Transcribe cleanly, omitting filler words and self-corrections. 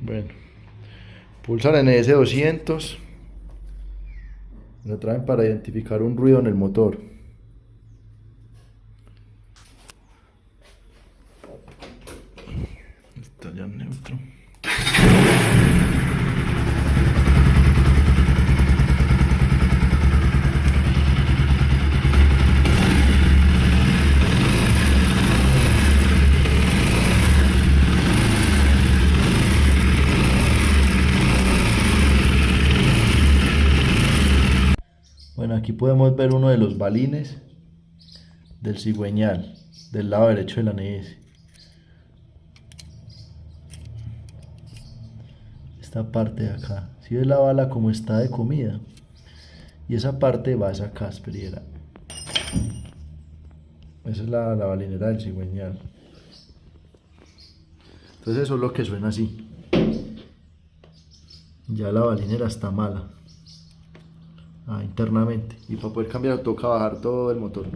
Bueno, pulsan en S200, lo traen para identificar un ruido en el motor. Está ya en neutro. Bueno, aquí podemos ver uno de los balines del cigüeñal, del lado derecho del ANS. Esta parte de acá. Si ves la bala como está de comida. Y esa parte va a esa casperiera. Esa es la balinera del cigüeñal. Entonces eso es lo que suena así. Ya la balinera está mala. Internamente. Y para poder cambiar toca bajar todo el motor.